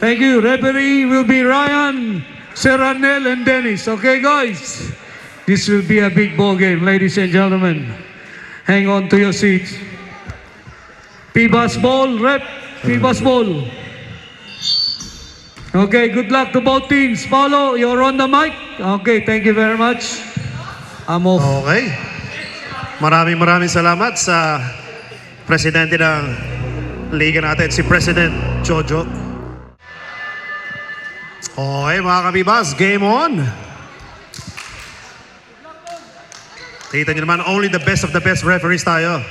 Thank you. Referee will be Ryan, Seranel, and Dennis. Okay, guys? This will be a big ball game, ladies and gentlemen. Hang on to your seats. Pibas ball, rep. Pibas ball. Okay, good luck to both teams. Paulo, you're on the mic. Okay, thank you very much. I'm off. Okay. Maraming salamat sa presidente ng liga natin, si President Jojo. Okay, mga kabibas, game on. Kita nyo naman, only the best of the best referees tayo.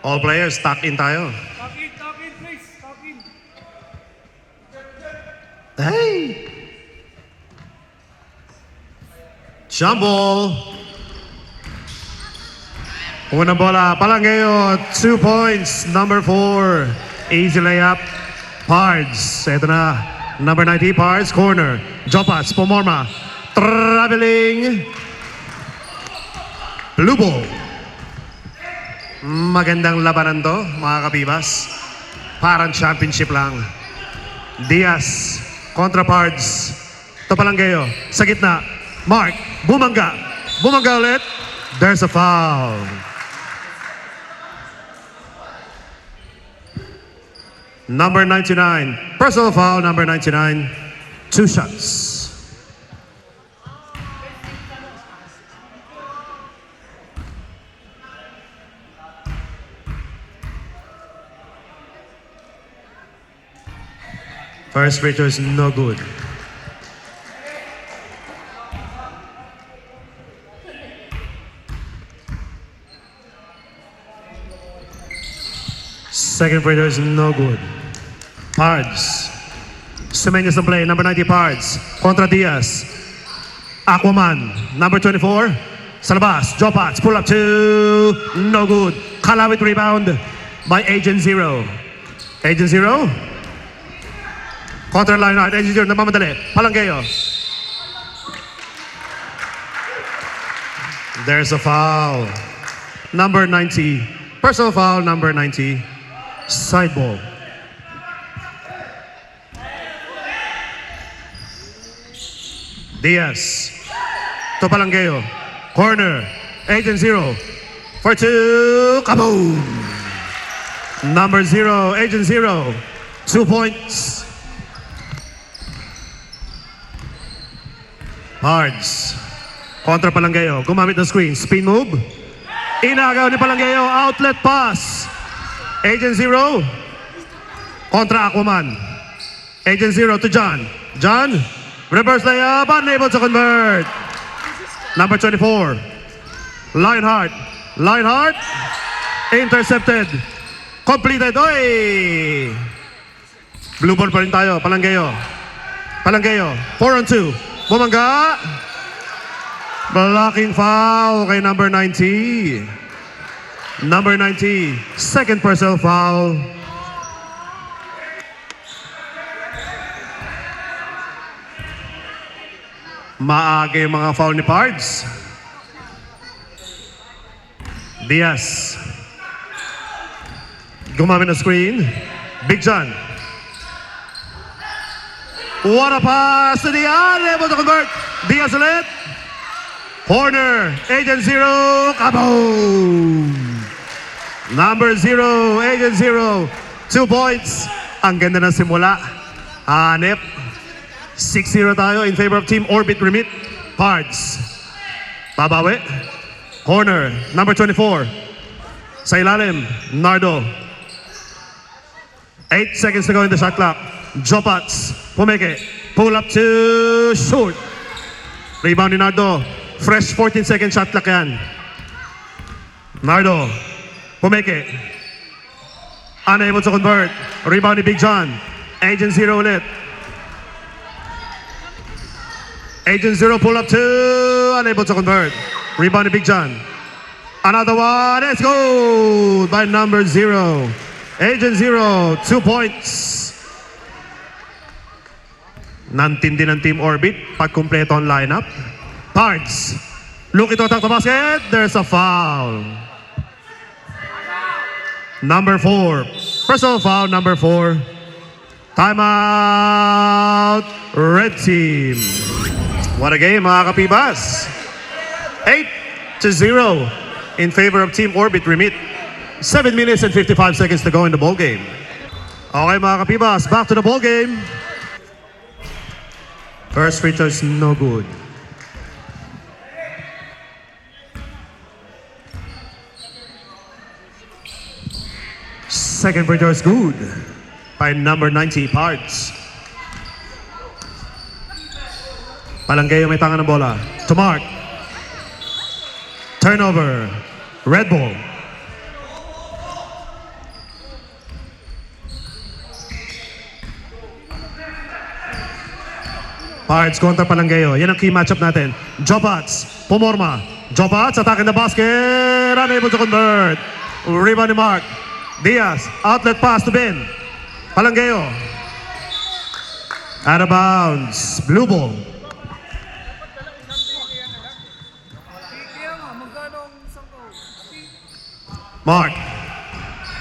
All players, tuck in tayo. Tuck in, please. Tuck in. Hey! Jump ball. Unang bola, Palangeo, 2 points. Number 4, easy layup. Pards, ito na. Number 90, Pards, corner. Jopas, Pomorma. Traveling. Blue ball. Magandang labanan to, mga kabibas. Parang championship lang. Diaz, kontra Pards. Ito Palangeo, sa gitna. Mark, bumangga. Bumangga ulit. There's a foul. Number 99, personal foul, number 99, 2 shots. First free throw is no good. Second free throw is no good. Pards. Semenyas na play. Number 90, Pards. Contra Diaz. Aquaman. Number 24. Sa labas. Jopats. Pull up 2. No good. Kalawit rebound by Agent Zero. Agent Zero. Contra Lionheart. Agent Zero. Namamadali. Palangeo. There's a foul. Number 90. Personal foul. Number 90. Side ball. Diaz. To Palangeo. Corner. Agent Zero. For 2. Kaboom! Number 0. Agent Zero. 2 points. Pards. Kontra Palangeo. Gumamit ng screen. Spin move. Inagaw ni Palangeo. Outlet pass. Agent Zero. Kontra Aquaman. Agent Zero to John. John. Reverse layup, unable to convert. Number 24, Lionheart. Lionheart, intercepted. Completed. Oy! Blue ball pa rin tayo. Palangeo. Palangeo, 4 on 2. Bumangga. Blocking foul kay number 90. Number 90, second personal foul. Maaga yung mga foul ni Pards. Diaz. Gumamit ng screen. Big John. What a pass to Diaz. Able to convert. Diaz ulit. Corner. Agent Zero. Kaboom! Number 0. Agent Zero. 2 points. Ang ganda ng simula. Hanep. 6-0 tayo in favor of Team Orbit Remit. Pards. Babawi. Corner. Number 24. Sa ilalim. Nardo. 8 seconds to go in the shot clock. Jopats. Pumeke. Pull up to shoot. Rebound ni Nardo. Fresh 14-second shot clock yan. Nardo. Pumeke. Unable to convert. Rebound ni Big John. Agent Zero ulit. Agent Zero pull up 2, unable to convert. Rebound to Big John. Another one, let's go! By number 0. Agent Zero, 2 points. Nantindi ng Team Orbit, pag kumpleto ang lineup. Pards. Look ito, attack the basket. There's a foul. Number 4. Personal foul, number 4. Timeout, red team. What a game, mga kapibas. 8-0 in favor of Team Orbit Remit. 7 minutes and 55 seconds to go in the ball game. Okay, mga kapibas, back to the ball game. First free throw is no good. Second free throw is good by number 90, Pards. Palanggeyo may tangan ng bola. To Mark. Turnover. Red ball. Pards kontra Palanggeyo. Yan ang key matchup natin. Jobats. Pumorma. Jobats attacking the basket. Unable to convert. Rebound ni Mark. Diaz, outlet pass to Ben. Palanggeyo. Out of bounds. Blue ball. Mark.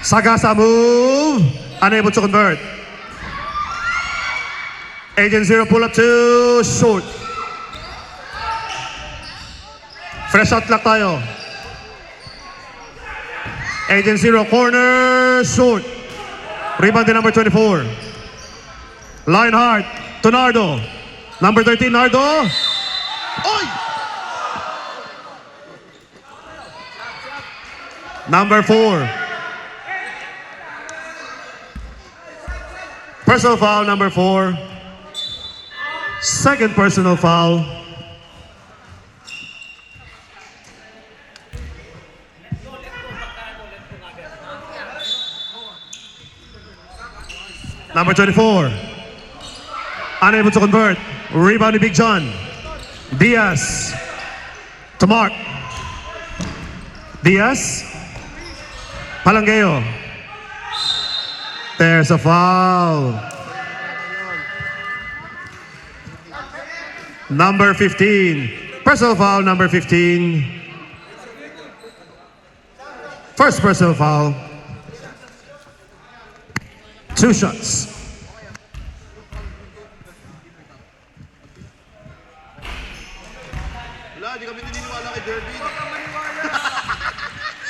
Sagasa move. Unable to convert. Agent Zero pull up to short. Fresh shot clock tayo. Agent Zero corner short. Rebound din number 24. Lionheart to Nardo. Number 13 Nardo. Oy! Number 4. Personal foul number 4. Second personal foul. Number 24. Unable to convert. Rebound ni Big John. Diaz. To Mark. Diaz. Palanggeyo. There's a foul. Number 15. Personal foul number 15. First personal foul. 2 shots. Wala, di kami naniniwala kay Derby.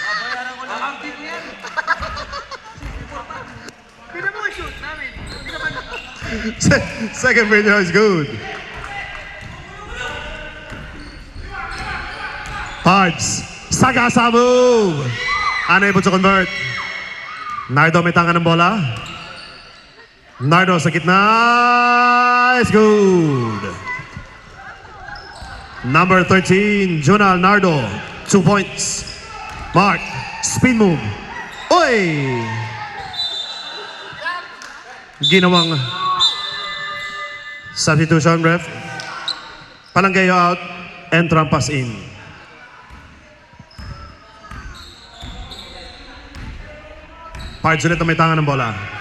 Babayaran ko lang. Ang team yan. Hindi mo i-shoot namin. Hindi naman. Second free throw is good. Pards. Sagasa move. Unable to convert. Nardo may tangan ng bola. Nardo sa gitna. It's good. Number 13, Junal Nardo. 2 points. Mark. Spin move. Oy! Ginawang substitution, ref. Palanggeyo out and Trampas in. Pards ulit na may tangan ng bola.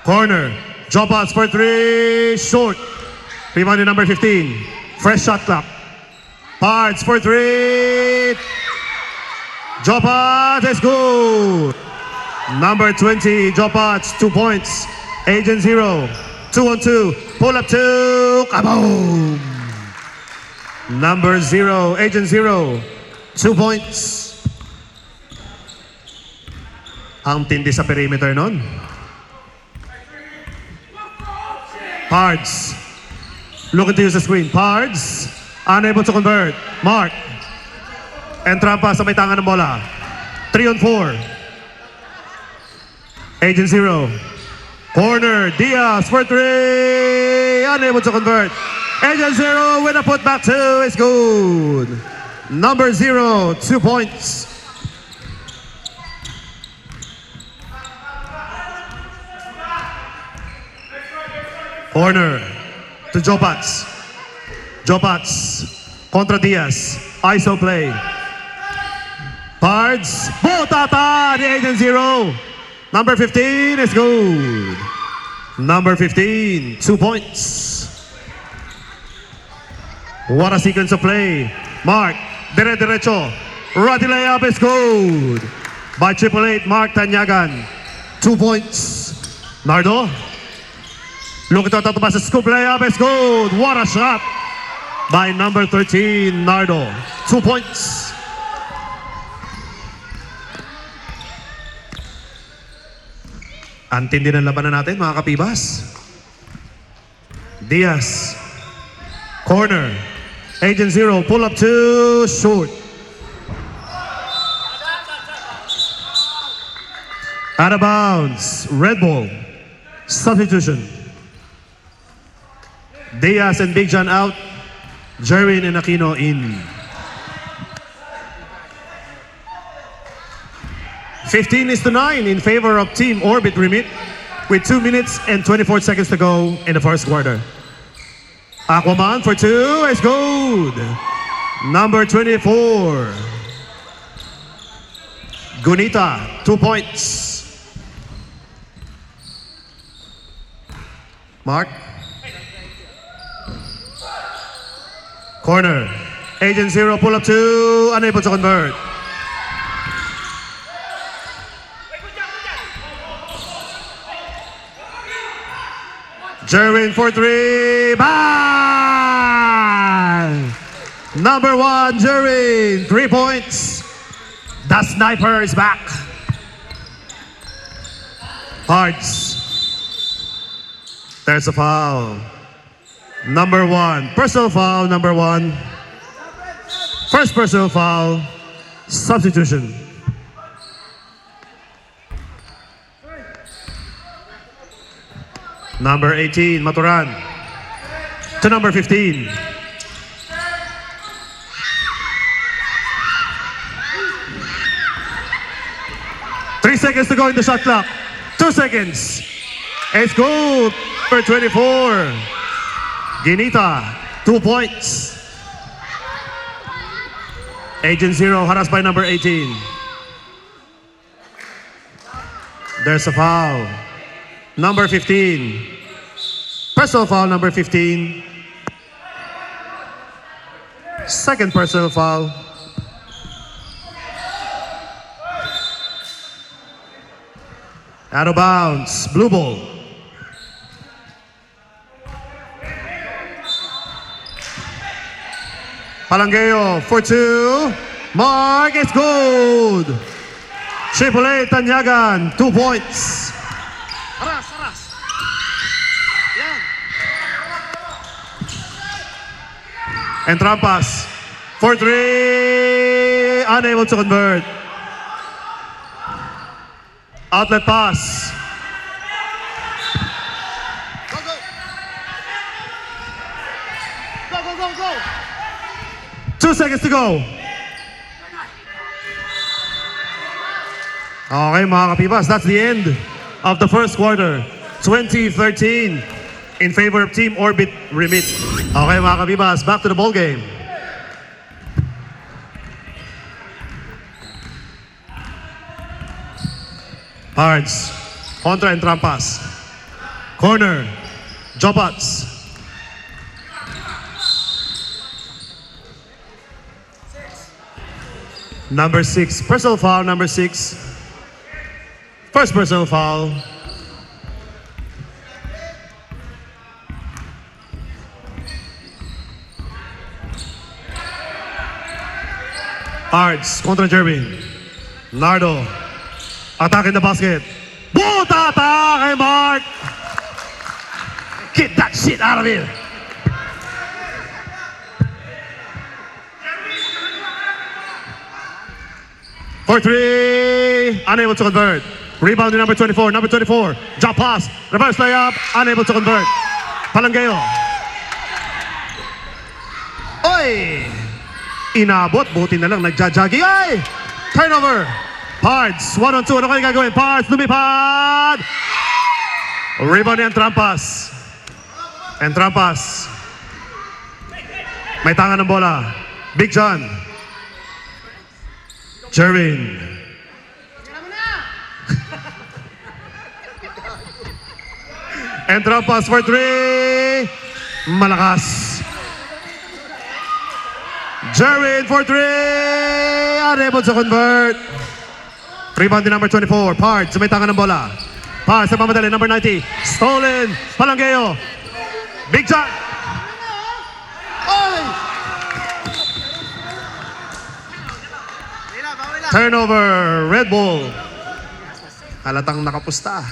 Corner. Drop outs for 3. Short. Rebound number 15. Fresh shot clock. Pards for 3. Drop out is good. Number 20. Drop outs. 2 points. Agent Zero. 2-on-2. Pull up 2. Kaboom. Number 0. Agent Zero. 2 points. Ang tindi sa perimeter nun. Pards. Looking to use the screen. Pards. Unable to convert. Mark. And Trampa sa may tangan ng bola. 3-on-4. Agent Zero. Corner. Diaz for 3. Unable to convert. Agent Zero with a putback 2 is good. Number 0. 2 points. Corner to Jopats. Jopats kontra Diaz. ISO play. Pards. Botata ni Agent Zero. Number 15 is good. Number 15, 2 points. What a sequence of play. Mark, dire-diretso. Roddy layup is good. by 888 Mark Tanyagan. 2 points. Nardo. Looking to tatapos sa scoop layup. It's good. What a shot by number 13, Nardo. 2 points. Antindi ng labanan natin, mga kapibas. Diaz. Corner. Agent Zero. Pull up 2. Short. Out of bounds. Red ball. Substitution. Diaz and Big John out. Jerwin and Aquino in. 15-9 in favor of Team Orbit Remit with 2 minutes and 24 seconds to go in the first quarter. Aquaman for 2 is good. Number 24. Gunita, 2 points. Mark. Corner. Agent Zero, pull up 2, unable to convert. Jerwin for 3. Bang! Number 1, Jerwin, 3 points. The sniper is back. Hearts. There's a foul. Number 1, personal foul, number 1. First personal foul, substitution. Number 18, Maturan. To number 15. Three seconds to go in the shot clock. 2 seconds. It's good. Number 24. Ginita, 2 points. Agent Zero harassed by number 18. There's a foul. Number 15. Personal foul, number 15. Second personal foul. Out of bounds. Blue ball. Palangeo for 2. Mark, it's good. 888 Tanyagan, 2 points. Aras, aras. Yan. And Trampas for 3. Unable to convert. Outlet pass. Go, go. Go, go, go, go. 2 seconds to go. Okay, mga kapibas, that's the end of the first quarter. 2013 in favor of Team Orbit Remit. Okay, mga kapibas, back to the ball game. Hearts, Contra and Trampas. Corner, Jopats. Number 6, personal foul, number 6. First personal foul. Arts kontra Jervin. Nardo. Attack in the basket. Buta attack kay Mark. Get that shit out of here. For 3. Unable to convert. Rebound to number 24. Number 24. Drop pass. Reverse layup. Unable to convert. Palangeo. Oy! Inabot. Buti na lang. Nagja-jogging. Ay! Turnover. Pards. 1-on-2. Ano kayo gagawin? Pards. Lumipad. Rebound yan. Trampas. And Trampas. May tangan ng bola. Big John. Jervin. And Trampas for 3. Malakas. Jervin for 3. Unable to convert. Rebound din number 24. Pards, may tangan ng bola. Pards, nagmamadali. Number 90. Stolen. Palangeo. Big shot. Oy! Turnover. Red Bull. Halatang nakapusta.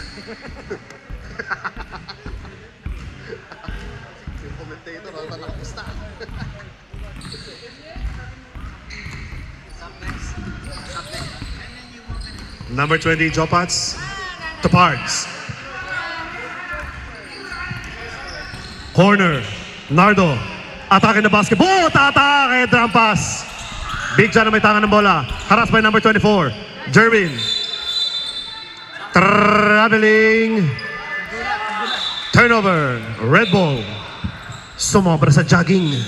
Commentator, ano ba nakapusta? Number 20, Jopats. To Pards. Corner. Nardo. Atake na basketball. Atake. Trampas. Big John na may tangan ng bola. Harass by number 24. Jervin. Traveling. Turnover. Red Bull. Sumobra sa jogging.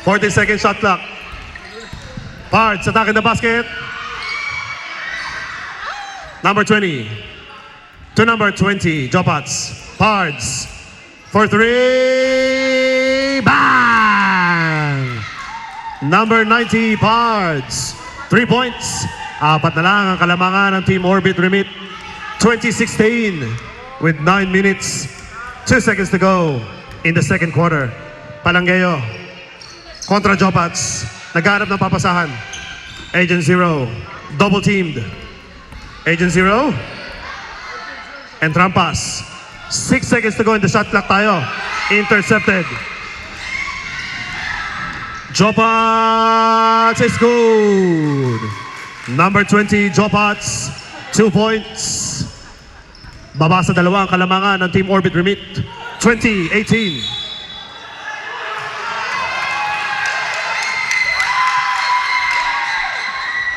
"40-second shot clock. Pards, attacking the basket. Number 20. To number 20, Jopats. Pards. For three. Bang! Number 90, Pards. 3 points. Apat na lang ang kalamangan ng Team Orbit Remit. 2016 with 9 minutes, 2 seconds to go in the second quarter. Palangeo kontra Jopats. Naghanap ng papasahan. Agent Zero. Double teamed. Agent Zero. And Trampas. 6 seconds to go in the shot clock tayo. Intercepted. Jopats is good. Number 20, Jopats. 2 points. Baba sa dalawang kalamangan ng Team Orbit Remit. 2018.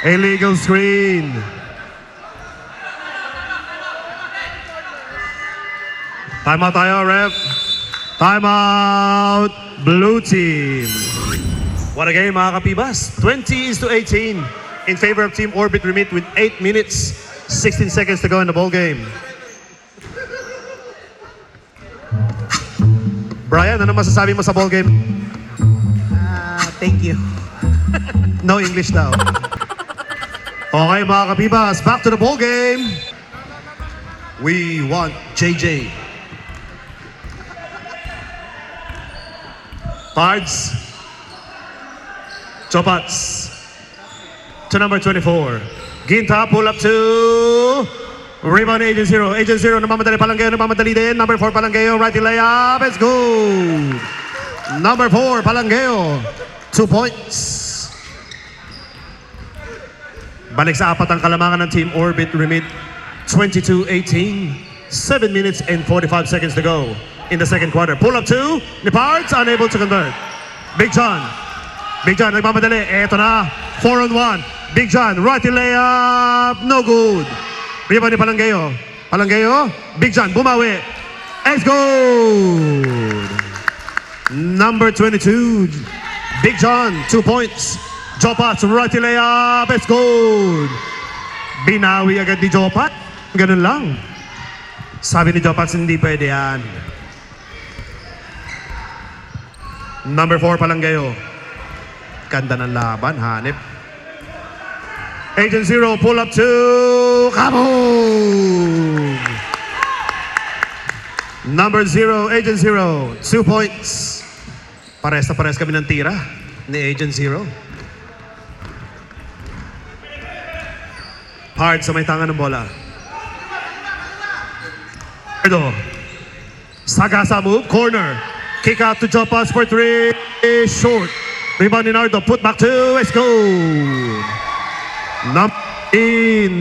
Illegal screen. Timeout tayo, ref. Timeout, blue team. What a game, mga kapibas. 20-18 in favor of Team Orbit Remit with 8 minutes, 16 seconds to go in the ball game. Brian, ano masasabi mo sa ball game? Thank you. No English daw. Okay, mga kapibas, back to the ball game. We want JJ. Pards. Jopats. To number 24. Ginta, pull up to rebound Agent Zero. Agent Zero, namamadali Palangeo, namamadali din. Number 4, Palangeo, righty layup. It's good. Number 4, Palangeo. 2 points. Balik sa apat ang kalamangan ng Team Orbit Remit. 22-18. 7 minutes and 45 seconds to go in the second quarter. Pull up two. Ni Pards, unable to convert. Big John. Big John, nagmamadali. Eto na. 4-on-1. Big John, righty layup. No good. Rebound ni Palangeo. Palangeo. Big John, bumawi. It's good. Number 22. Big John, 2 points. Jopats, righty layup. It's good. Binawi agad ni Jopat. Ganun lang. Sabi ni Jopats, hindi pwede yan. Number 4, Palangeo. Ganda ng laban, hanip. Agent Zero, pull up to kaboom! Number 0, Agent Zero, 2 points. Pares na pares kami ng tira ni Agent Zero. Hard sa may tangan ng bola. Nardo. Sagasa move, corner. Kick out to Jopats for 3. Short. Rebound ni Nardo. Put back 2. Let's go.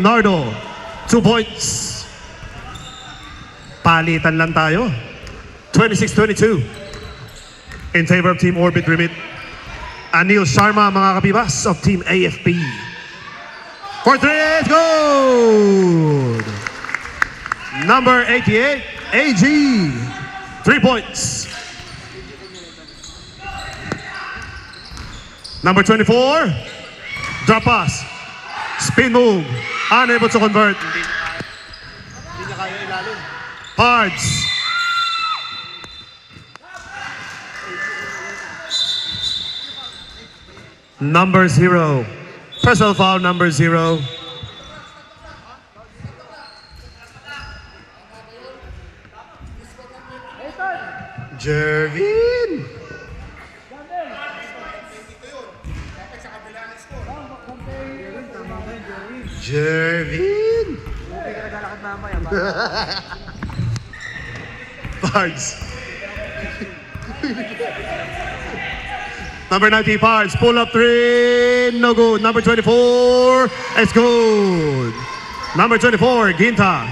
Nardo. 2 points. Palitan lang tayo. 26-22. In favor of Team Orbit Remit. Anil Sharma, mga kapibas of Team AFP. For 3, it's good! Number 88, AG. 3 points. Number 24, drop pass. Spin move. Unable to convert. Hindi niya kaya ilalim. Pards. Number 0. Personal foul number 0. Jervin! Jervin! Pards. Number 90, Pards. Pull up 3. No good. Number 24. It's good. Number 24, Ginta.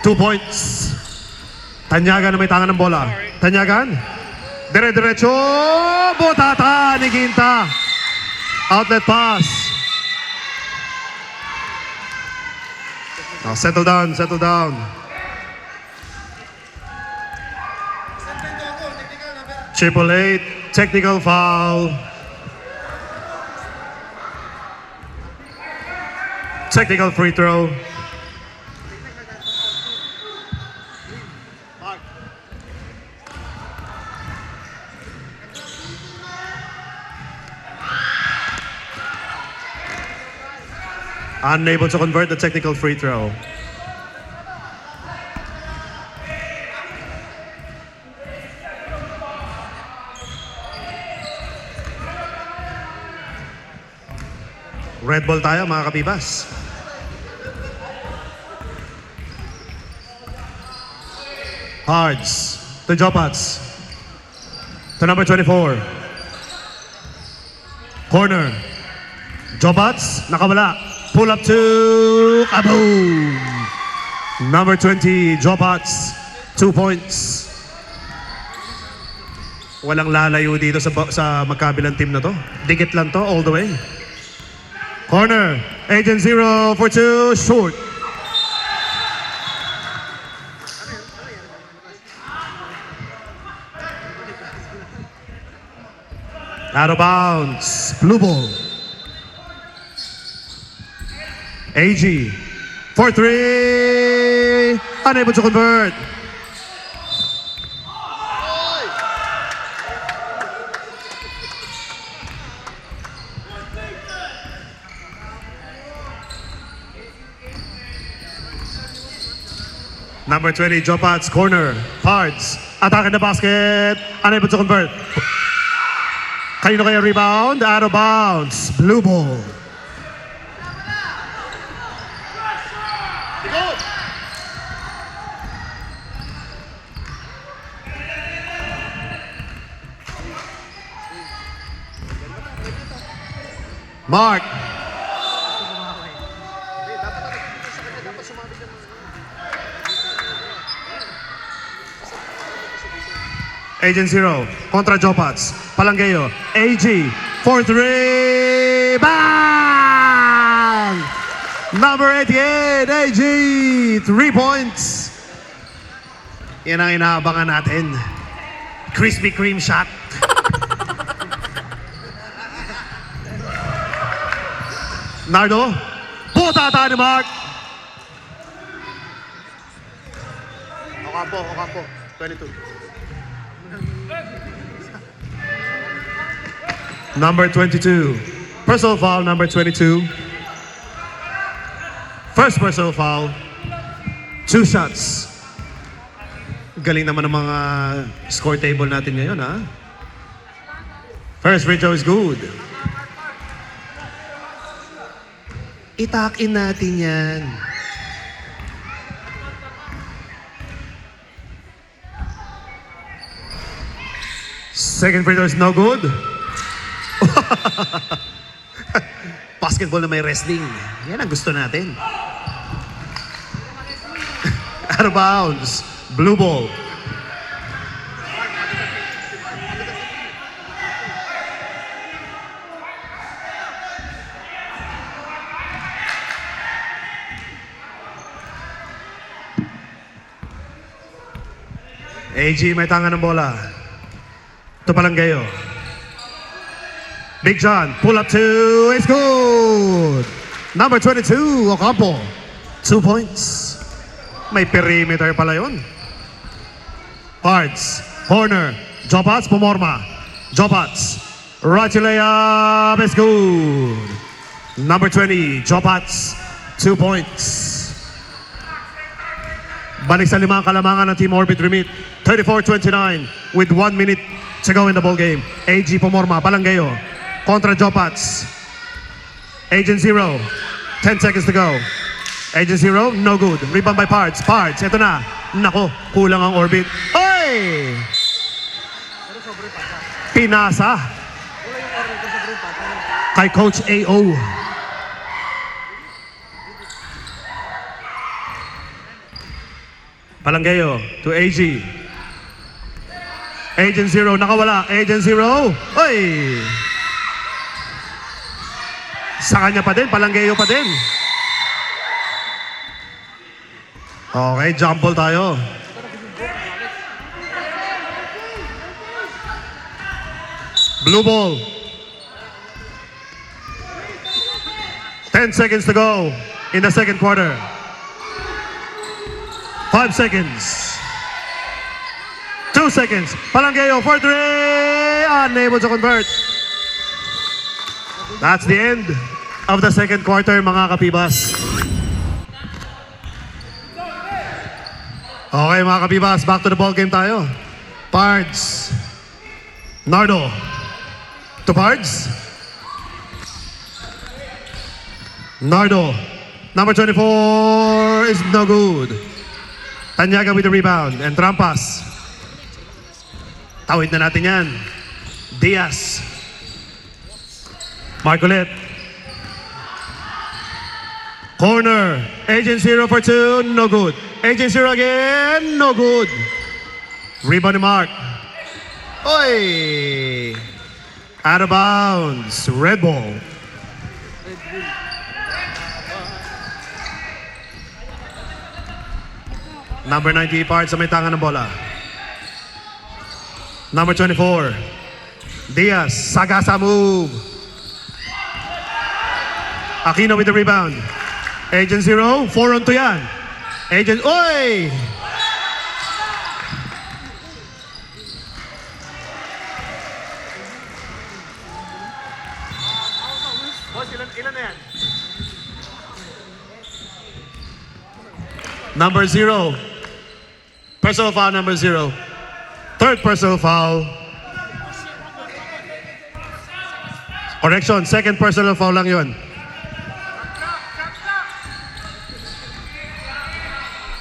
2 points. Tanyagan na may tangan ng bola. Tanyagan. Dire-diretso. Botata ni Ginta. Outlet pass. Now settle down, settle down. Triple 8, technical foul. Technical free throw. Unable to convert the technical free throw. Red ball tayo mga kapibas. Hards to Jopats. To number 24. Corner. Jopats, nakawala. Pull up to kaboom! Number 20, Jopats. 2 points. Walang lalayo dito sa magkabilang team na to. Dikit lang to all the way. Corner. Agent 0 for 2. Short. Out of bounds. Blue ball. AG for 3. Unable to convert. Number 20, Jopats, corner. Pards, attack in the basket. Unable to convert. Kanino kaya rebound? Out of bounds. Blue ball. Mark. Agent 0 kontra Jopats. Palanggeyo. AG for 3. Bang! Number 88, AG. 3 points. Yan ang inaabangan natin. Krispy Kreme shot. Nardo. Botata ni Mark. Ocampo. 22. Number 22. Personal foul, number 22. First personal foul. 2 shots. Galing naman ng mga score table natin ngayon, ha? First free throw is good. Itakin natin yan. Second free throw is no good. Basketball na may wrestling. Yan ang gusto natin. Out of bounds. Blue ball. AG may tangan ng bola. Ito Palanggeyo. Big John, pull up 2, it's good! Number 22, Ocampo. 2 points. May perimeter pala yun. Pards, corner, Jopats, pumorma. Jopats, Right layup is good. Number 20, Chopats, 2 points. Balik sa limang kalamangan ng Team Orbit Remit. 34-29 with 1 minute to go in the ball game. AG Pomorma, Balangeo kontra Chopats. Agent Zero, 10 seconds to go. Agent Zero, no good. Rebound by Pards. Pards, eto na. Nako, kulang ang Orbit. Oy! Pinasa. Kay Coach AO. Palangeo to AG. Agent Zero, nakawala. Agent Zero. Oy! Sa kanya pa din, Palangeo pa din. Okay, jump ball tayo. Blue ball. 10 seconds to go in the second quarter. 5 seconds. 2 seconds. Palangeo for 3. Unable to convert. That's the end of the second quarter, mga kapibas. Okay, mga kapibas, back to the ball game tayo. Pards. Nardo. To Pards. Nardo. Number 24 is no good. Tanyaga with the rebound. And Trampas. Tawid na natin yan. Diaz. Marcolet. Corner. Agent Zero for 2. No good. Agent Zero again. No good. Rebound ni Mark. Oy! Out of bounds. Red ball. Number 90 Pards sa may tangan ng bola. Number 24. Diaz. Sagasa move. Aquino with the rebound. Agent Zero. 4 on 2 yan. Agent. Oy! Boss, ilan na yan? Number 0. Personal foul number 0. Third personal foul. Correction, second personal foul lang yun.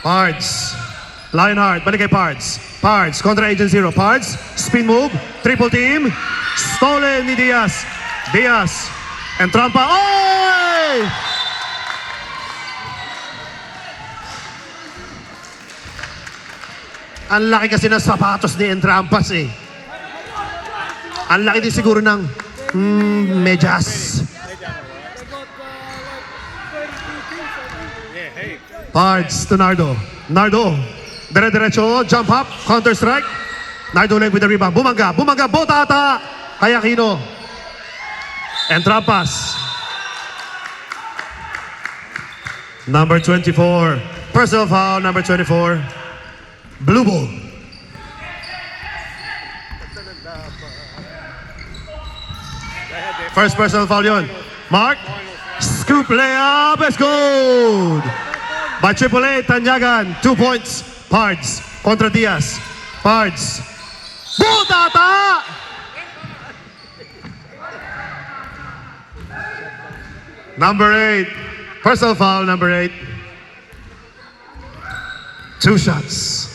Pards. Lionheart, balik kay Pards. Pards, kontra Agent Zero. Pards, spin move, triple team. Stolen ni Diaz. Diaz. And Trampa. Oy! Ang laki kasi ng sapatos ni Entrampas eh. Ang laki din siguro ng medyas. Pards to Nardo. Nardo. Dire-diretso. Jump up. Counter strike. Nardo leg with the rebound. Bumangga. Bumangga. Botata. Kay Aquino. Entrampas. Number 24. Personal foul. Number 24. Blue ball. First personal foul yun. Mark. Scoop layup. It's good. By Triple A, Tanyagan. 2 points. Pards. Contra Diaz. Pards. Butata! Number 8. Personal foul, number 8. 2 shots.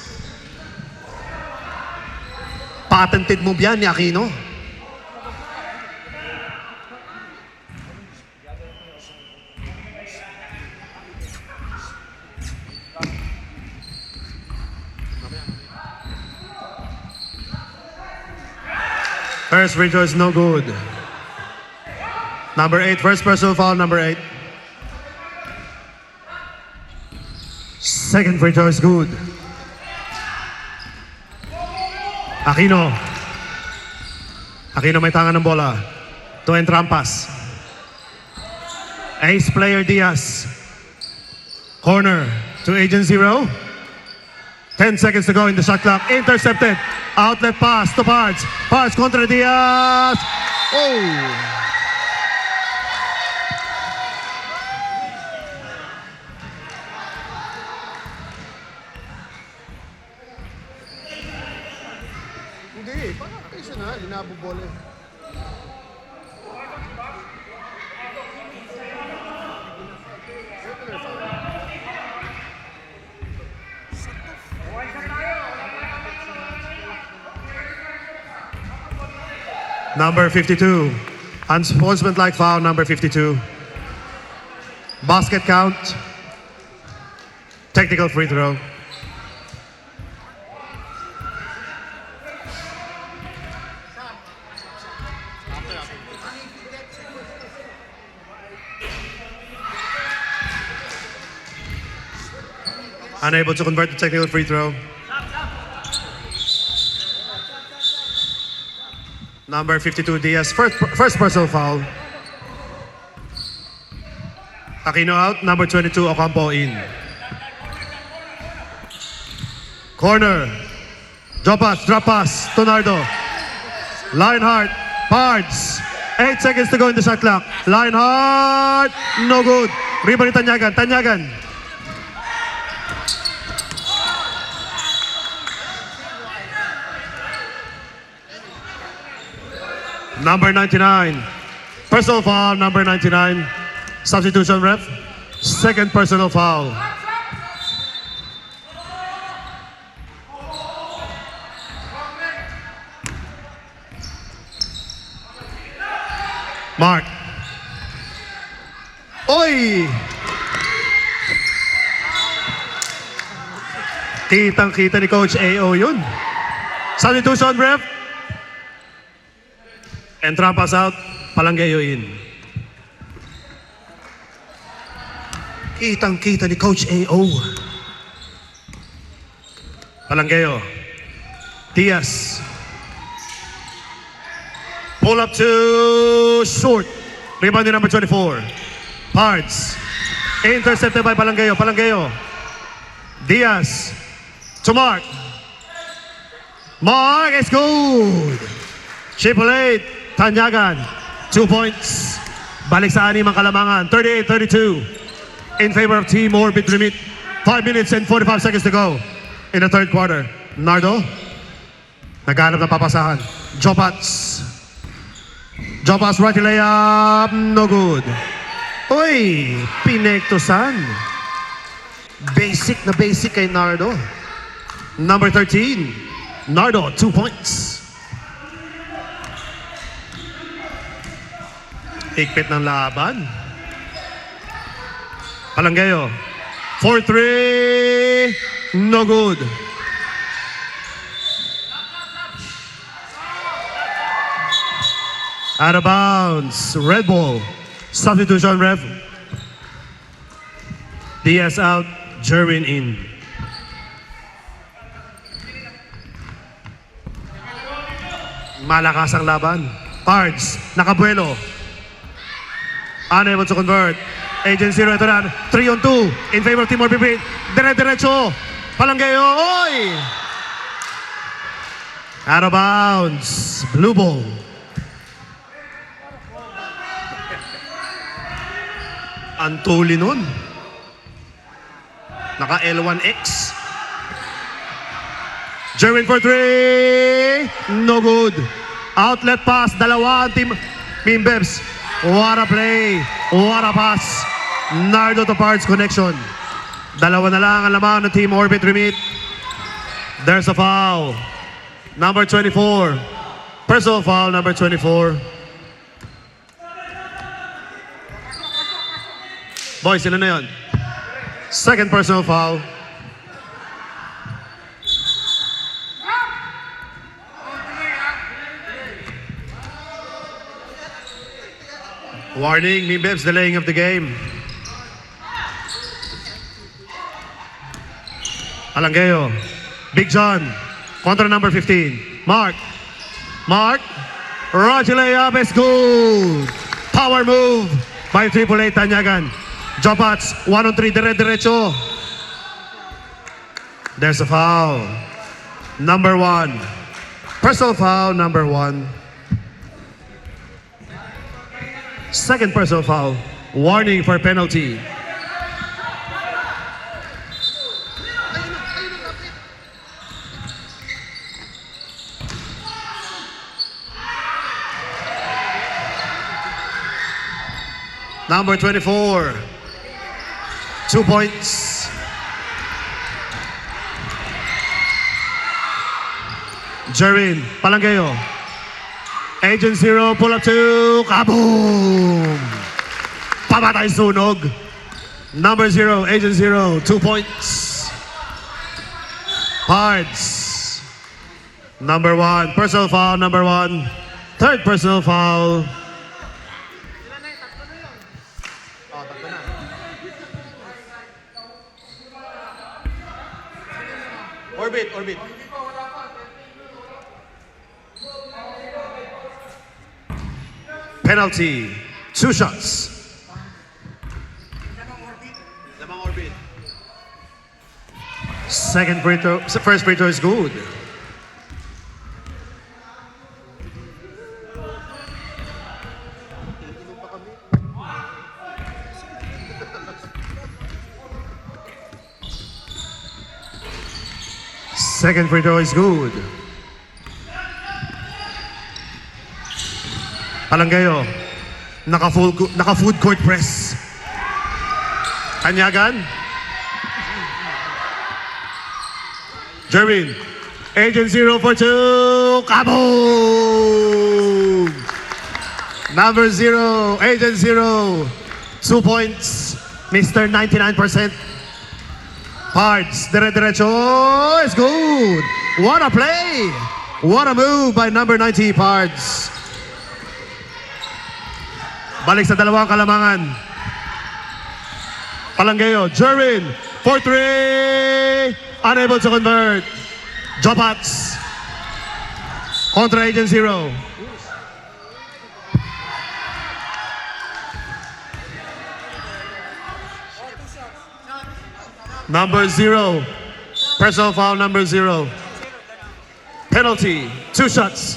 Patented move yan ni Aquino. First free throw is no good. Number 8, first personal foul, number 8. Second free throw is good. Aquino. Aquino may tangan ng bola. To Entrampas. Ace player Diaz. Corner to Agent Zero. 10 seconds to go in the shot clock. Intercepted. Outlet pass to Pards. Pards contra Diaz. Oh! Hindi, parang occasional, inabobola eh. Number 52. Unsportsmanlike foul, number 52. Basket count. Technical free throw. Unable to convert the technical free throw. Number 52, Diaz. First personal foul. Aquino out. Number 22, Ocampo in. Corner. Drop pass. Tonardo. Lionheart. Pards. 8 seconds to go in the shot clock. Lionheart. No good. Rebound ni Tanyagan. Number 99. Personal foul, number 99. Substitution ref. Second personal foul. Mark. Oy! Kitang-kita ni Coach AO yun. Substitution ref. And pass out, Palanggeyo in. Kitang-kita ni Coach AO. Palanggeyo. Diaz. Pull up to short. Rebound ni number 24. Pards. Intercepted by Palanggeyo. Diaz. To Mark. Mark is good. Triple eight. Tanyagan, 2 points. Balik sa anim ang kalamangan. 38-32 in favor of Team Orbit Remit. 5 minutes and 45 seconds to go in the third quarter. Nardo, naghanap ng papasahan. Jopats right layup, no good. Uy, pinektusan. Basic na basic kay Nardo. Number 13, Nardo, 2 points. Higpit ng laban. Palanggeyo. 4-3. No good. Out of bounds. Red ball. Substitution ref. Diaz out. Jerwin in. Malakas ang laban. Pards. Nakabuelo. Unable to convert. Agent Zero, ito na. 3-on-2 in favor of Team Orbit. Dire-diretso. Palanggeyo. Oy! Out of bounds. Blue ball. Antuli nun. Naka L1X. Jerwin for 3. No good. Outlet pass. Dalawa ang Team Mimbebs. What a play. What a pass. Nardo to Pards connection. Dalawa na lang ang lamang ng Team Orbit Remit. There's a foul. Number 24. Personal foul, number 24. Boys, sila na yun. Second personal foul. Warning, Mimbebs delaying of the game. Palanggeyo. Big John. Contra number 15. Mark. Roger layup is good. Power move by Triple A Tanyagan. Jopats. 1-on-3. Dire-diretso. There's a foul. Number 1. Personal foul, number 1. Second personal foul. Warning for penalty. Number 24. 2 points. Jerin Palangeo. Agent Zero, pull up 2. Kaboom! Pamatay sunog. Number 0, Agent Zero, 2 points. Pards. Number 1, personal foul, number 1. Third personal foul. Orbit, orbit. Penalty. 2 shots. Lamang orbit. Second free throw, first free throw is good. Second free throw is good. Palangeo, naka food court press. Kanyagan. Jerwin, Agent Zero for 2. Kaboom! Number 0, Agent Zero, 2 points. Mr. 99%. Pards, dire-diretso, is good. What a play! What a move by number 90, Pards. Balik sa dalawang kalamangan. Palangeo, Jerwin, for 3. Unable to convert. Jopats. Contra Agent Zero. Number 0. Personal foul number 0. Penalty. 2 shots.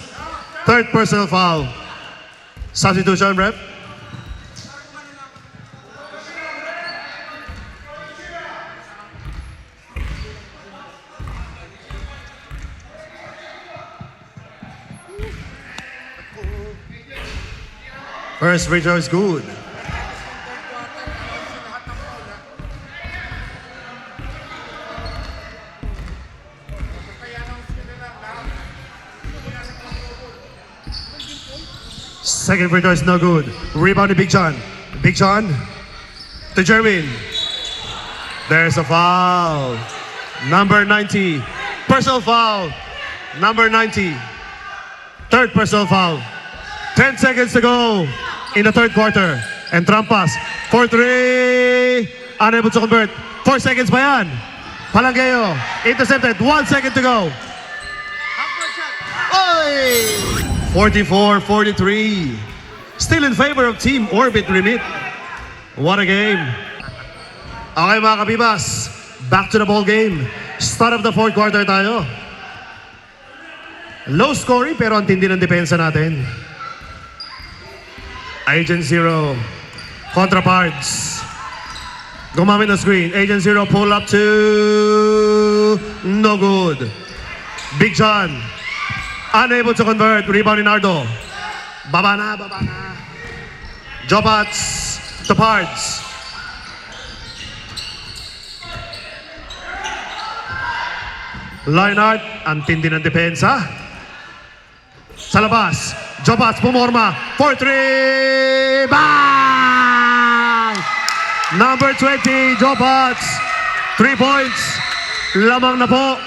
Third personal foul. Substitution, ref. First free throw is good. Second free throw is no good. Rebound to Big John. Big John to Jerwin. There's a foul. Number 90. Personal foul. Number 90. Third personal foul. 10 seconds to go in the third quarter. And Trampas for 3. Unable to convert. 4 seconds pa yan. Palangeo intercepted. 1 second to go. 44-43. Still in favor of Team Orbit Remit. What a game. Okay mga kabibas, back to the ball game. Start of the fourth quarter tayo. Low scoring pero ang tindi ng depensa natin. Agent Zero, contra Pards. Gumamit ng screen. Agent Zero, pull up 2. No good. Big John, unable to convert. Rebound in Nardo. Baba na, baba na. Jopats to Pards. Leinart, ang tindi ng depensa. Sa labas, Jopats pumorma for 3. Bang! Number 20, Jopats. 3 points. Lamang na po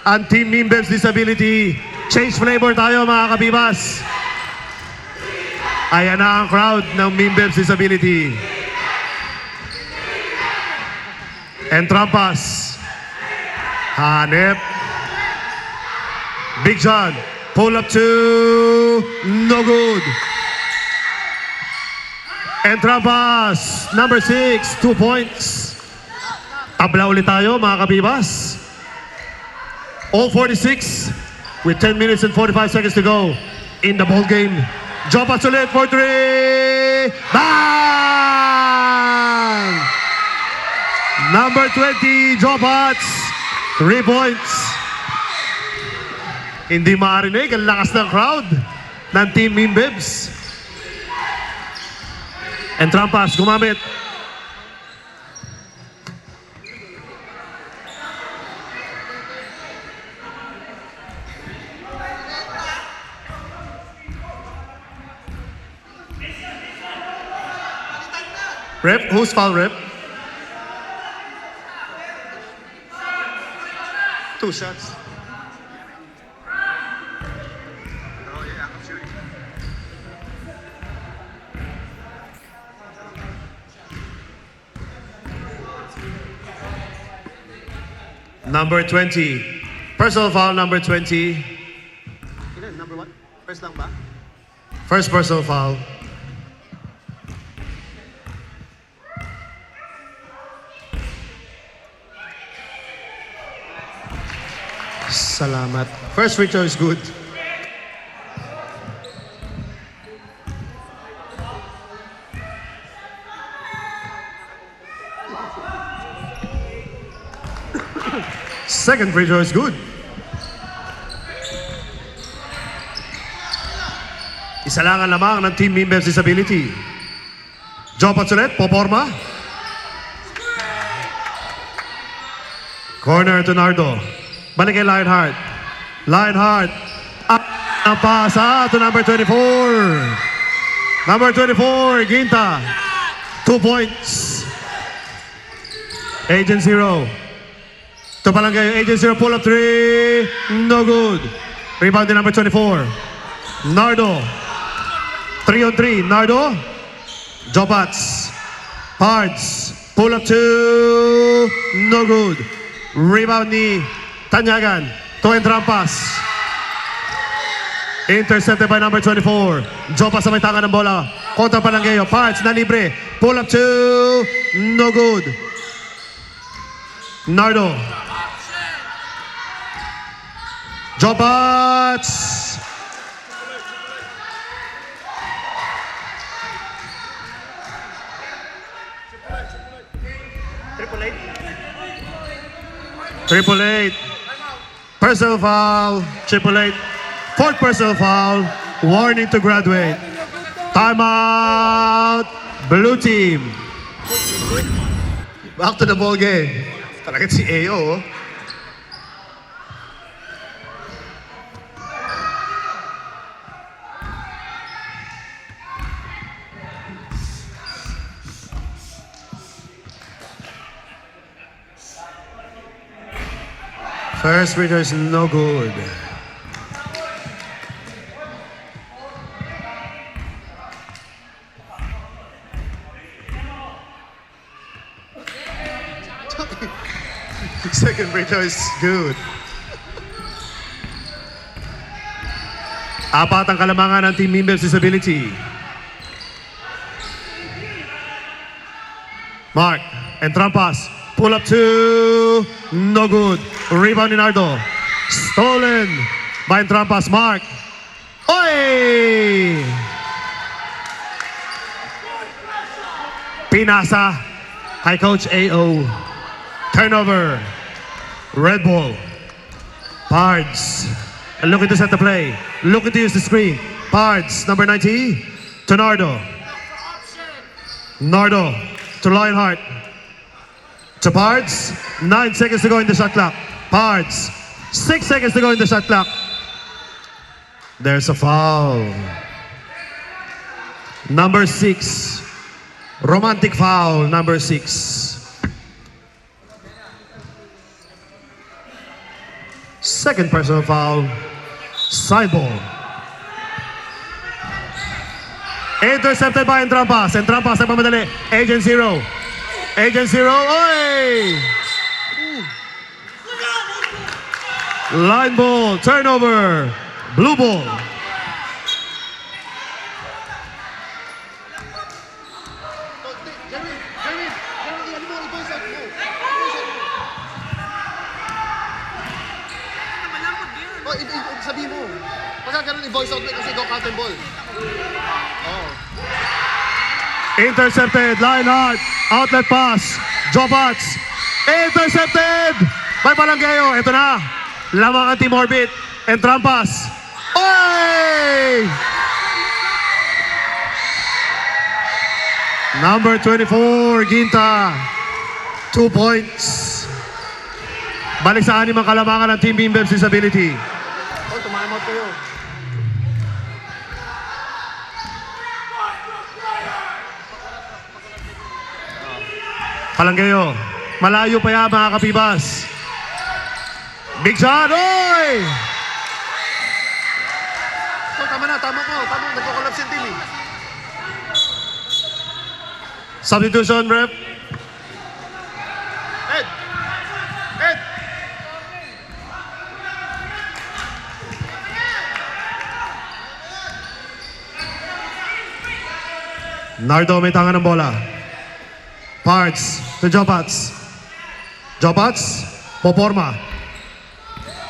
ang Team Mimbebs Disability. Change flavor tayo mga kabibas. Ayan na ang crowd ng Mimbebs Disability. And Trampas. Hanep. Big John. Pull up 2. No good. And Trampas. Number 6. 2 points. Tabla ulit tayo mga kabibas. All 46 with 10 minutes and 45 seconds to go in the ball game. Jopats ulit for 3. Bang! Number 20, Jobats. 3 points. Hindi marinig ang lakas ng crowd ng Team Mimbibs. And Trampas gumamit. Rep, who's foul, Rep? 2 shots. Number 20. Personal foul, number 20. Ilan? Number what? First lang ba? First personal foul. Salamat. First free throw is good. Second free throw is good. Isa lang ang lamang ng Team Mimbibs Disability. Jopats ulit, poporma. Corner to Nardo. Balik kay Lionheart. Lionheart. Up ang pasa to number 24. Number 24, Ginta. 2 points. Agent 0. Ito pa lang kayo. Agent 0, pull up 3. No good. Rebound din number 24. Nardo. 3 on 3. Nardo. Jopats. Pards. Pull up 2. No good. Rebound ni Tanyagan. To Trampas. Intercepted by number 24. Jopats sa may tanga ng bola. Kontra pa lang kayo. Pards na libre. Pull up 2. No good. Nardo. Jobats! Triple eight. Personal foul. Triple eight. Fourth personal foul. Warning to graduate. Timeout. Blue team. Back to the ball game. Talaga si AO. First free throw is no good. Second free throw is good. Apat ang kalamangan ng Team Mimbibs Disability. Mark and Trampas. Pull up 2. No good. Rebound ni Nardo. Stolen by Trampas. Mark. Oy! Pinasa kay Coach AO. Turnover. Red ball. Pards. Looking to set the play. Looking to use the screen. Pards. Number 90. To Nardo. Nardo. To Lionheart. To Pards. 9 seconds to go in the shot clock. Pards. 6 seconds to go in the shot clock. There's a foul. Number 6. Romantic foul. Number 6. Second personal foul. Side ball. Intercepted by Entrampas. Entrampas ang pamadali. Agent 0. Agent 0. Oy! Line ball. Turnover. Blue ball. Jeremy, ano mo? I-voice out mo. Sabihin mo. Pagka ganun i-voice out mo kasi go count and ball. Oh. Intercepted. Lionheart. Outlet pass. Jobats. Intercepted by Palangeo. Ito na. Lamang ang Team Orbit. Entrampas. Oy! Number 24, Ginta. 2 points. Balik sa anim ang kalamangan ng Team Bimbebs Disability. Oh, tumama kayo. Palangeo. Malayo pa yan mga kapibas. Big shot. Oy! Oh, tama na, tama ko. Tama, nagko-collapse yung team eh. Substitution, rep. Ed! Ed! Nardo may tangan ng bola. Parts to Jobats. Jobats, poporma.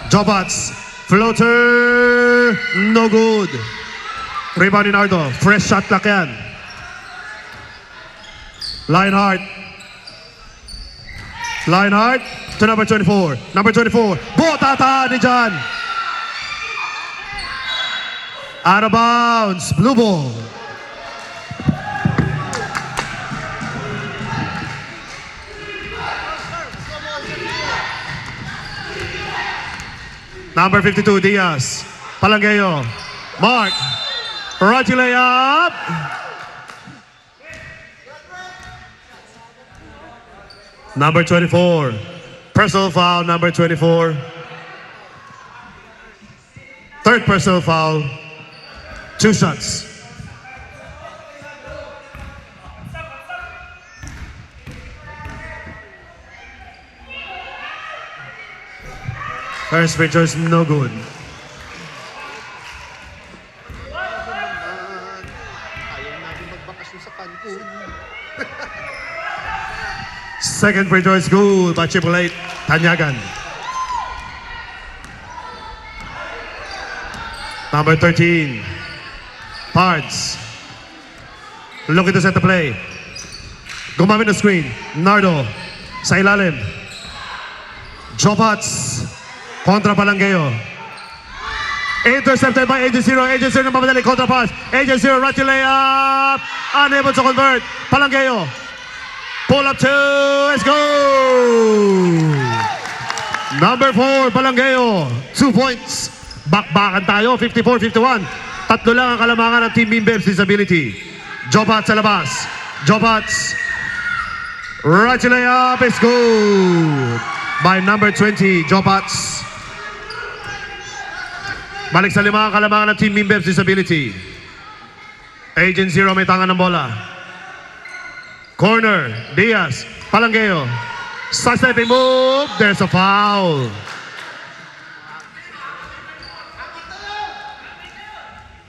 Jobats, floater, no good. Rebound ni Nardo, fresh shot clock yan. Lionheart. Lionheart to number 24. Number 24, botata ni John. Out of bounds, blue ball. Number 52, Diaz. Palangeo. Mark. Roger layup. Number 24. Personal foul, number 24. Third personal foul. 2 shots. First free throw is no good. Ayaw natin magbakasyon sa Cancun. Second free throw is good by Triple Eight, Tanyagan. Number 13, Pards. Looking to set the play. Gumamit ng screen. Nardo sa ilalim. Jobats kontra Palangeo. Intercepted by Agent Zero. Agent Zero na mamadali. Kontra pass. Agent Zero right to layup. Unable to convert. Palangeo. Pull up 2. Let's go. Number 4, Palangeo. 2 points. Bakbakan tayo. 54-51. Tatlo lang ang kalamangan ng Team Bimbebs Disability. Jobats sa labas. Jobats. Right to layup. It's good. By number 20, Jobats. Balik sa lima ang kalamangan ng Team Bimbebs Disability. Agent Zero may tangan ng bola. Corner, Diaz, Palangeo. Side-stepping move, there's a foul.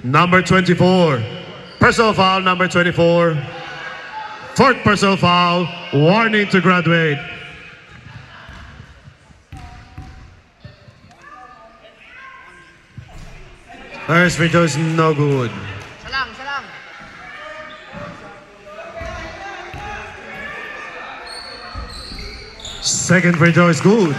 Number 24, personal foul, number 24. Fourth personal foul, warning to graduate. First free throw is no good. Salang, salang. Second free throw is good.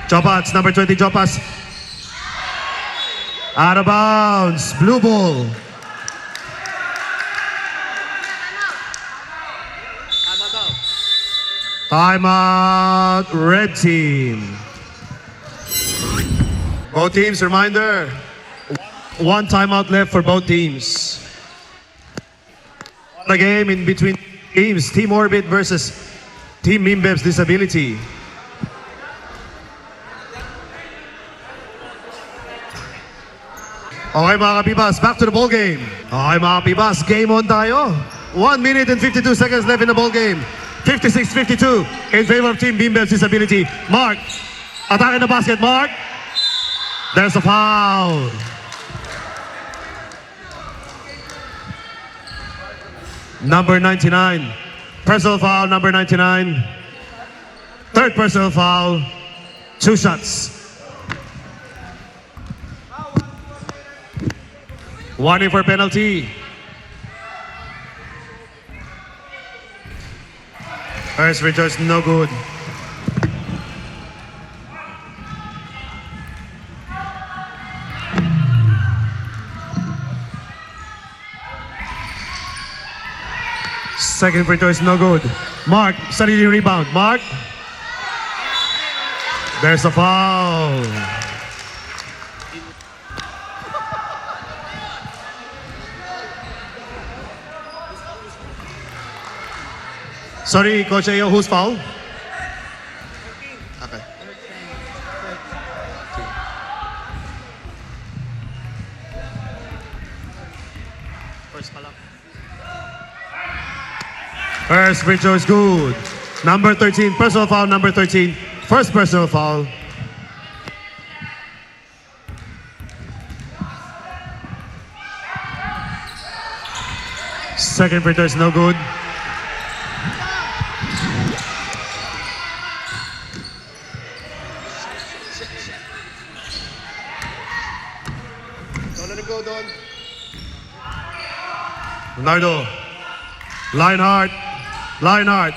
Jobats, number 20, Jobats. Out of bounds, blue ball. Timeout, red team. Both teams, reminder, 1 timeout left for both teams. The game in between teams, Team Orbit versus Team Bimbebs Disability. Okay mga kapibas, back to the ball game. Okay mga kapibas, game on tayo. 1 minute and 52 seconds left in the ball game. 56-52 in favor of Team Bimbebs Disability. Mark, atake the basket, Mark. There's a foul. Number 99, personal foul, number 99. Third personal foul, 2 shots. Warning for penalty. First free throw is no good. Second free throw is no good. Mark, sarili rebound. Mark. There's a foul. Sorry, Coach Ayo, who's foul? Okay. First free throw is good. Number 13, personal foul, number 13. First personal foul. Second free throw is no good. Don't let it go, Don. Leonardo. Lionheart. Lionheart.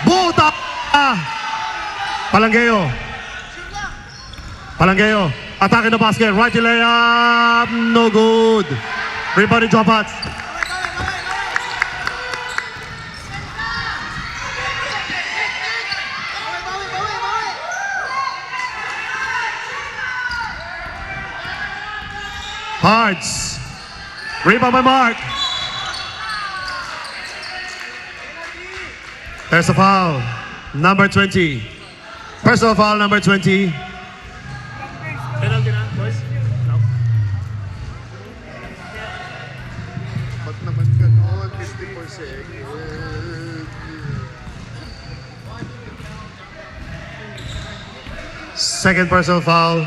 Buta! Palangeo. Palangeo. Attacking the basket. Right to layup. No good. Rebound drop shots. Hearts. Rebound by Mark. There's a foul. Number 20. Personal foul, number 20. Penalty na, boys. Ba't naman ganon? 50%. Second personal foul.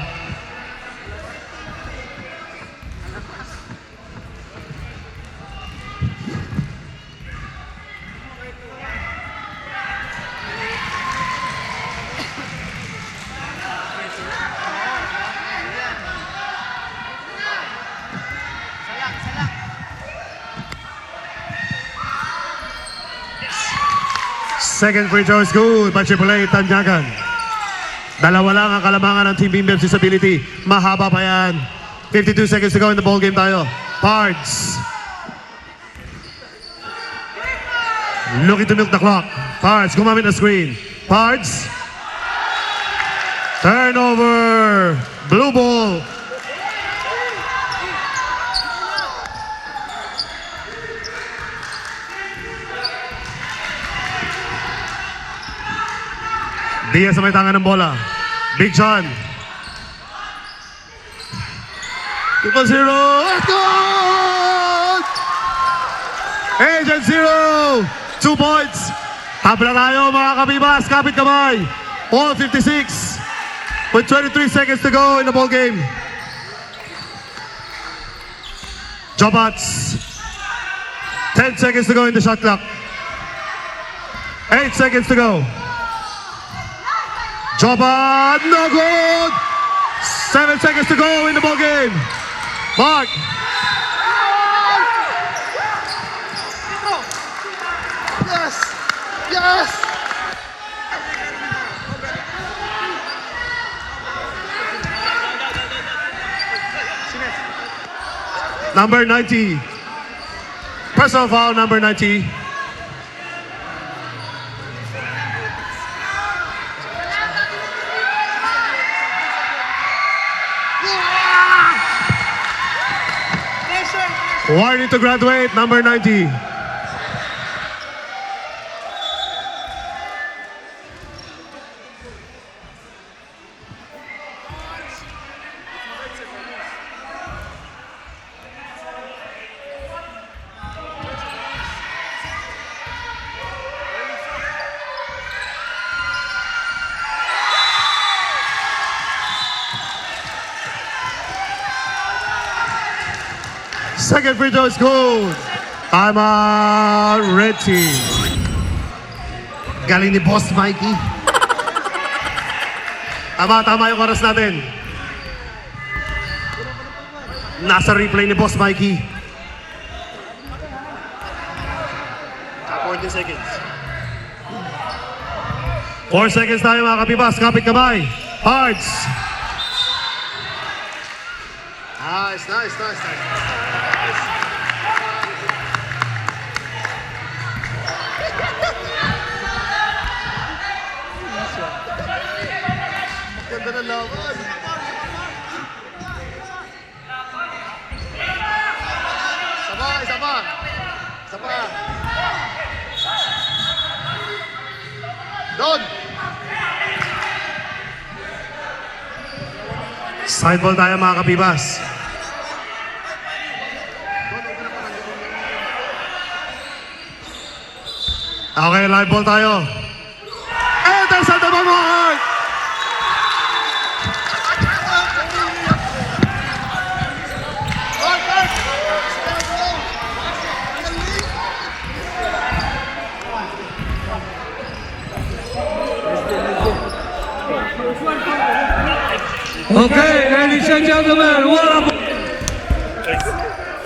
Second free throw is good by Triple A Tanyagan. Dalawa lang ang kalamangan ng Team Bimbim's disability. Mahaba pa yan. 52 seconds to go in the ball game tayo. Pards. Looking to milk the clock. Pards, gumamit ng screen. Pards. Turnover. Blue ball. Diaz sa may tangan ng bola. Big John. 2-0. Let's go! Agent 0. 2 points. Tabla tayo mga kabibas. Kapit kamay. All 56. With 23 seconds to go in the ball game. Jobats. 10 seconds to go in the shot clock. 8 seconds to go. Jobat, no good! 7 seconds to go in the ball game. Mark. Yes! Yes! Number 90. Personal foul, number 90. Warning to graduate, number 90. Second free throw is good. I'm a red team. Galing ni Boss Mikey. Tama yung oras natin. Nasa replay ni Boss Mikey. 14 seconds. 4 seconds tayo mga kapibas. Kapit kamay. Hearts. Nice. Ganda ng laban. Isa pa. Doon. Side ball tayo mga kapibas. Okay, live ball tayo. Enter sa tabang mo! Okay, ladies and gentlemen, what up?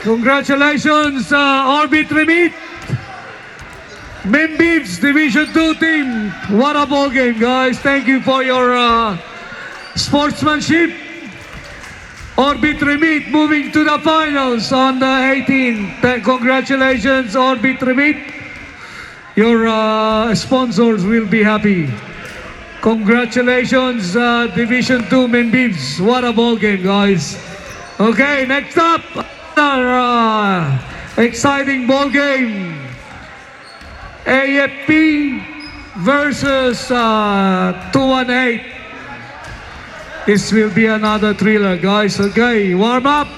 Congratulations, Orbit Remit. Membibs Division 2 team. What a ball game, guys. Thank you for your sportsmanship. Orbit Remit moving to the finals on the 18th. Congratulations, Orbit Remit. Your sponsors will be happy. Congratulations, Division 2 Membibs. What a ball game, guys. Okay, next up, another exciting ball game. AFP versus 218. This will be another thriller, guys. Okay, warm up.